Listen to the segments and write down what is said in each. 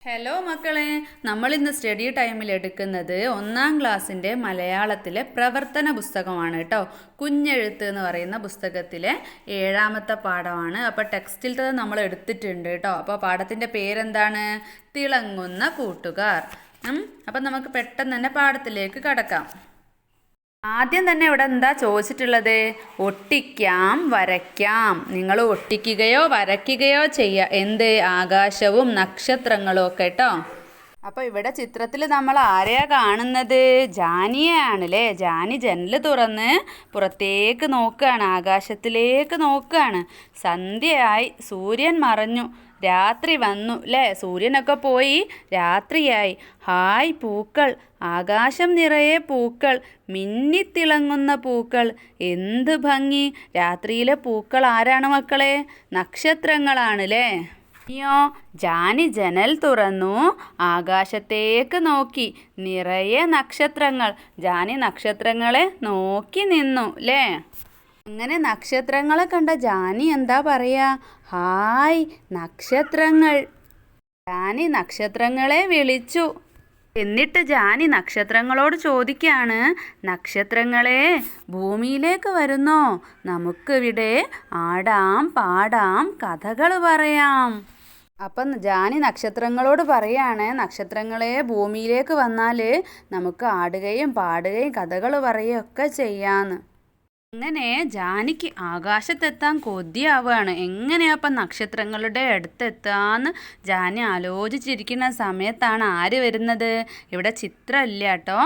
Hello മക്കളെ, നമ്മളിന്ന് study ടൈമിൽ എടുക്കുന്നത് 1-ാം ക്ലാസ്സിൻ്റെ മലയാളത്തിലെ പ്രവർത്തന പുസ്തകമാണ് കേട്ടോ. കുഞ്ഞെഴുത്ത് എന്ന് പറയുന്ന പുസ്തകത്തിലെ 7-ാമത്തെ പാഠമാണ്. അപ്പോൾ ടെക്സ്റ്റിൽ നമ്മൾ എടുത്തിട്ടുണ്ട് കേട്ടോ. അപ്പോൾ പാഠത്തിൻ്റെ പേരെന്താണ്? തിളങ്ങുന്ന കൂട്ടുകാർ. അപ്പം നമുക്ക് പെട്ടെന്ന് തന്നെ പാഠത്തിലേക്ക് കടക്കാം. ആദ്യം തന്നെ ഇവിടെ എന്താ ചോദിച്ചിട്ടുള്ളത്? ഒട്ടിക്കാം, വരയ്ക്കാം. നിങ്ങൾ ഒട്ടിക്കുകയോ വരയ്ക്കുകയോ ചെയ്യുക. എന്ത്? ആകാശവും നക്ഷത്രങ്ങളും ഒക്കെ കേട്ടോ. അപ്പോൾ ഇവിടെ ചിത്രത്തിൽ നമ്മൾ ആരെയാ കാണുന്നത്? ജാനിയാണല്ലേ. ജാനി ജനൽ തുറന്ന് പുറത്തേക്ക് നോക്കുകയാണ്, ആകാശത്തിലേക്ക് നോക്കുകയാണ്. സന്ധ്യയായി, സൂര്യൻ മറഞ്ഞു, രാത്രി വന്നു അല്ലേ. സൂര്യനൊക്കെ പോയി, രാത്രിയായി. ഹായ് പൂക്കൾ, ആകാശം നിറയെ പൂക്കൾ, മിന്നിത്തിളങ്ങുന്ന പൂക്കൾ, എന്ത് ഭംഗി. രാത്രിയിലെ പൂക്കൾ ആരാണ് മക്കളെ? നക്ഷത്രങ്ങളാണ് അല്ലേ. ഇനിയോ? ജാനി ജനൽ തുറന്നു, ആകാശത്തേക്ക് നോക്കി, നിറയെ നക്ഷത്രങ്ങൾ. ജാനി നക്ഷത്രങ്ങളെ നോക്കി നിന്നു അല്ലേ. അങ്ങനെ നക്ഷത്രങ്ങളെ കണ്ട ജാനി എന്താ പറയാ? ഹായ് നക്ഷത്രങ്ങൾ. ജാനി നക്ഷത്രങ്ങളെ വിളിച്ചു. എന്നിട്ട് ജാനി നക്ഷത്രങ്ങളോട് ചോദിക്കുകയാണ്, നക്ഷത്രങ്ങളെ, ഭൂമിയിലേക്ക് വരുന്നോ? നമുക്കിവിടെ ആടാം, പാടാം, കഥകൾ പറയാം. അപ്പം ജാനി നക്ഷത്രങ്ങളോട് പറയാണ്, നക്ഷത്രങ്ങളെ, ഭൂമിയിലേക്ക് വന്നാൽ നമുക്ക് ആടുകയും പാടുകയും കഥകൾ പറയുകയും ഒക്കെ ചെയ്യാന്ന്. അങ്ങനെ ജാനിക്ക് ആകാശത്തെത്താൻ കൊതിയാവുകയാണ്. എങ്ങനെയാപ്പം നക്ഷത്രങ്ങളുടെ അടുത്തെത്താന്ന് ജാനി ആലോചിച്ചിരിക്കുന്ന സമയത്താണ് ആര് വരുന്നത്? ഇവിടെ ചിത്രമില്ല കേട്ടോ.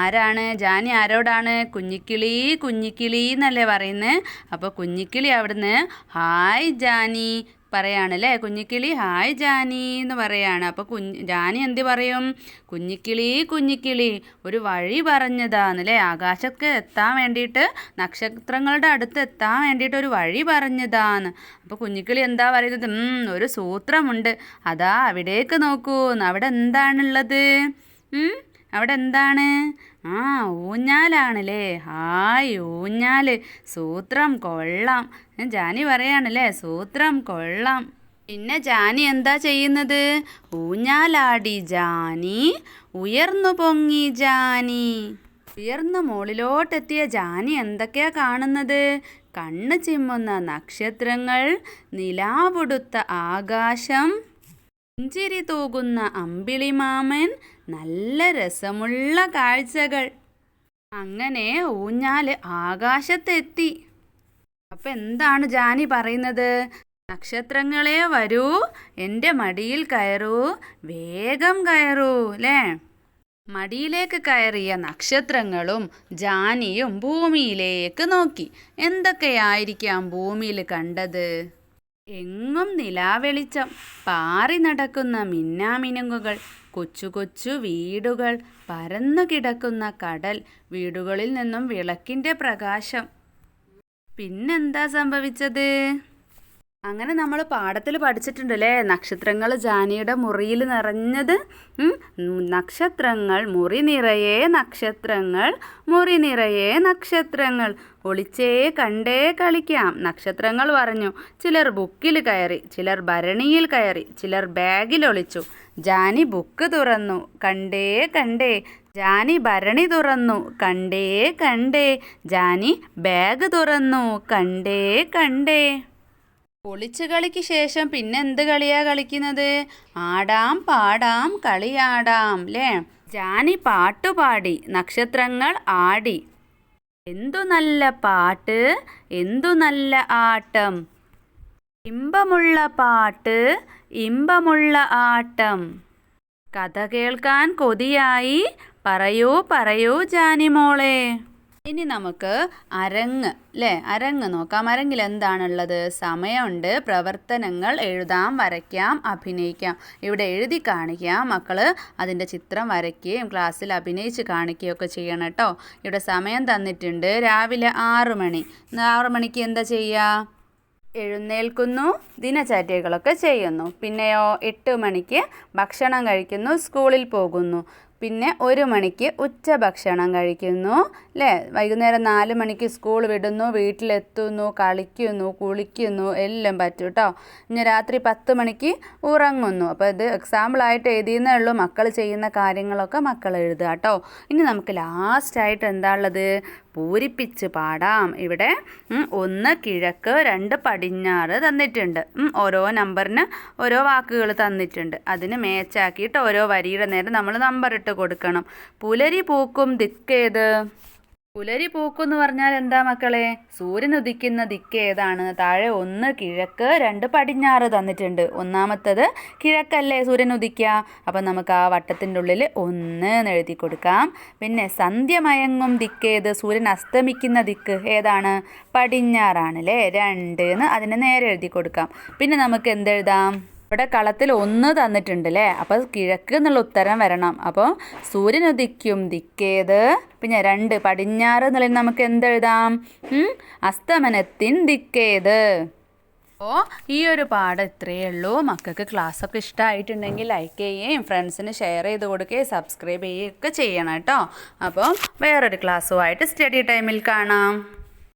ആരാണ്? ജാനി ആരോടാണ്? കുഞ്ഞിക്കിളി കുഞ്ഞിക്കിളി എന്നല്ലേ പറയുന്നത്. അപ്പോൾ കുഞ്ഞിക്കിളി അവിടുന്ന് ഹായ് ജാനി പറയാണല്ലേ. കുഞ്ഞിക്കിളി ഹായ് ജാനി എന്ന് പറയാണ്. അപ്പോൾ ജാനി എന്ത് പറയും? കുഞ്ഞിക്കിളി കുഞ്ഞിക്കിളി ഒരു വഴി പറഞ്ഞതാന്നല്ലേ. ആകാശത്ത് എത്താൻ വേണ്ടിയിട്ട്, നക്ഷത്രങ്ങളുടെ അടുത്ത് എത്താൻ വേണ്ടിയിട്ട് ഒരു വഴി പറഞ്ഞതാന്ന്. അപ്പോൾ കുഞ്ഞിക്കിളി എന്താ പറയുന്നത്? ഒരു സൂത്രമുണ്ട്, അതാ അവിടേക്ക് നോക്കൂ. അവിടെ എന്താണുള്ളത്? അവിടെ എന്താണ്? ഊഞ്ഞാലാണല്ലേ. ഹായ് ഊഞ്ഞാൽ, സൂത്രം കൊള്ളാം. ജാനി പറയാണല്ലേ, സൂത്രം കൊള്ളാം. പിന്നെ ജാനി എന്താ ചെയ്യുന്നത്? ഊഞ്ഞാലാടി ജാനി, ഉയർന്നു പൊങ്ങി ജാനി. ഉയർന്നു മുകളിലോട്ടെത്തിയ ജാനി എന്തൊക്കെയാ കാണുന്നത്? കണ്ണ് ചിമ്മുന്ന നക്ഷത്രങ്ങൾ, നിലാവുടുത്ത ആകാശം, പുഞ്ചിരി തൂകുന്ന അമ്പിളിമാമൻ, നല്ല രസമുള്ള കാഴ്ചകൾ. അങ്ങനെ ഊഞ്ഞാൽ ആകാശത്തെത്തി. അപ്പം എന്താണ് ജാനി പറയുന്നത്? നക്ഷത്രങ്ങളെ വരൂ, എൻ്റെ മടിയിൽ കയറൂ, വേഗം കയറൂ അല്ലേ. മടിയിലേക്ക് കയറിയ നക്ഷത്രങ്ങളും ജാനിയും ഭൂമിയിലേക്ക് നോക്കി. എന്തൊക്കെയായിരിക്കാം ഭൂമിയിൽ കണ്ടത്? എങ്ങും നിലാവെളിച്ചം, പാറി നടക്കുന്ന മിന്നാമിനുങ്ങുകൾ, കൊച്ചു കൊച്ചു വീടുകൾ, പരന്നു കിടക്കുന്ന കടൽ, വീടുകളിൽ നിന്നും വിളക്കിൻ്റെ പ്രകാശം. പിന്നെന്താ സംഭവിച്ചത്? അങ്ങനെ നമ്മൾ പാഠത്തിൽ പഠിച്ചിട്ടുണ്ടല്ലേ, നക്ഷത്രങ്ങൾ ജാനിയുടെ മുറിയിൽ നിറഞ്ഞത്. നക്ഷത്രങ്ങൾ, മുറി നിറയെ നക്ഷത്രങ്ങൾ, മുറി നിറയെ നക്ഷത്രങ്ങൾ, ഒളിച്ചേ കണ്ടേ കളിക്കാം. നക്ഷത്രങ്ങൾ പറഞ്ഞു. ചിലർ ബുക്കിൽ കയറി, ചിലർ ഭരണിയിൽ കയറി, ചിലർ ബാഗിൽ ഒളിച്ചു. ജാനി ബുക്ക് തുറന്നു, കണ്ടേ കണ്ടേ. ജാനി ഭരണി തുറന്നു, കണ്ടേ കണ്ടേ. ജാനി ബാഗ് തുറന്നു, കണ്ടേ കണ്ടേ. ഒളിച്ചു കളിക്ക് ശേഷം പിന്നെ എന്ത് കളിയാ കളിക്കുന്നത്? ആടാം പാടാം കളിയാടാം അല്ലേ. ജാനി പാട്ടുപാടി, നക്ഷത്രങ്ങൾ ആടി. എന്തു നല്ല പാട്ട്, എന്തു നല്ല ആട്ടം, ഇമ്പമുള്ള പാട്ട്, ഇമ്പമുള്ള ആട്ടം. കഥ കേൾക്കാൻ കൊതിയായി, പറയൂ പറയൂ ജാനിമോളെ. ഇനി നമുക്ക് അരങ്ങ് അല്ലേ, അരങ്ങ് നോക്കാം. അരങ്ങിൽ എന്താണുള്ളത്? സമയമുണ്ട്, പ്രവർത്തനങ്ങൾ എഴുതാം, വരയ്ക്കാം, അഭിനയിക്കാം. ഇവിടെ എഴുതി കാണിക്കാം, മക്കൾ അതിൻ്റെ ചിത്രം വരയ്ക്കുകയും ക്ലാസ്സിൽ അഭിനയിച്ച് കാണിക്കുകയൊക്കെ ചെയ്യണം കേട്ടോ. ഇവിടെ സമയം തന്നിട്ടുണ്ട്, രാവിലെ 6 മണി. 6 മണിക്ക് എന്താ ചെയ്യുക? എഴുന്നേൽക്കുന്നു, ദിനചര്യകളൊക്കെ ചെയ്യുന്നു. പിന്നെയോ 8 മണിക്ക് ഭക്ഷണം കഴിക്കുന്നു, സ്കൂളിൽ പോകുന്നു. പിന്നെ 1 മണിക്ക് ഉച്ചഭക്ഷണം കഴിക്കുന്നു അല്ലേ. വൈകുന്നേരം 4 മണിക്ക് സ്കൂൾ വിടുന്നു, വീട്ടിലെത്തുന്നു, കളിക്കുന്നു, കുളിക്കുന്നു, എല്ലാം പറ്റും കേട്ടോ. ഇനി രാത്രി 10 മണിക്ക് ഉറങ്ങുന്നു. അപ്പോൾ ഇത് എക്സാമ്പിളായിട്ട് എഴുതിയെന്നേ ഉള്ളൂ. മക്കൾ ചെയ്യുന്ന കാര്യങ്ങളൊക്കെ മക്കൾ എഴുതുക കേട്ടോ. ഇനി നമുക്ക് ലാസ്റ്റായിട്ട് എന്താ ഉള്ളത്, പൂരിപ്പിച്ച് പാടാം. ഇവിടെ 1 കിഴക്ക് 2 പടിഞ്ഞാറ് തന്നിട്ടുണ്ട്. ഓരോ നമ്പറിന് ഓരോ വാക്കുകൾ തന്നിട്ടുണ്ട്. അതിന് മേച്ചാക്കിയിട്ട് ഓരോ വരിയുടെ നേരെ നമ്മൾ നമ്പർ ഇട്ട് കൊടുക്കണം. പുലരി പൂക്കും ദിക്കേത്? പുലരി പൂക്കും എന്ന് പറഞ്ഞാൽ എന്താ മക്കളെ? സൂര്യൻ ഉദിക്കുന്ന ദിക്ക് ഏതാണ്? താഴെ 1 കിഴക്ക് 2 പടിഞ്ഞാറ് തന്നിട്ടുണ്ട്. ഒന്നാമത്തത് കിഴക്കല്ലേ സൂര്യൻ ഉദിക്കുക. അപ്പം നമുക്ക് ആ വട്ടത്തിൻ്റെ ഉള്ളിൽ 1 എന്ന് എഴുതി കൊടുക്കാം. പിന്നെ സന്ധ്യ മയങ്ങും ദിക്കേത്? സൂര്യൻ അസ്തമിക്കുന്ന ദിക്ക് ഏതാണ്? പടിഞ്ഞാറാണ് അല്ലേ. 2 എന്ന് അതിന് നേരെ എഴുതി കൊടുക്കാം. പിന്നെ നമുക്ക് എന്തെഴുതാം? ഇവിടെ കളത്തിൽ 1 തന്നിട്ടുണ്ട് അല്ലേ. അപ്പോൾ കിഴക്ക് എന്നുള്ള ഉത്തരം വരണം. അപ്പോൾ സൂര്യൻ ഉദിക്കും ദിക്കേത്? പിന്നെ 2 പടിഞ്ഞാറ് എന്നുള്ളതിൽ നമുക്ക് എന്തെഴുതാം? അസ്തമനത്തിൻ ദിക്കേത്? അപ്പോൾ ഈ ഒരു പാഠം ഇത്രയേ ഉള്ളൂ. മക്കൾക്ക് ക്ലാസ്സൊക്കെ ഇഷ്ടമായിട്ടുണ്ടെങ്കിൽ ലൈക്ക് ചെയ്യുകയും ഫ്രണ്ട്സിന് ഷെയർ ചെയ്ത് കൊടുക്കുകയും സബ്സ്ക്രൈബ് ചെയ്യുകയൊക്കെ ചെയ്യണം കേട്ടോ. അപ്പോൾ വേറൊരു ക്ലാസ്സുമായിട്ട് സ്റ്റഡി ടൈമിൽ കാണാം.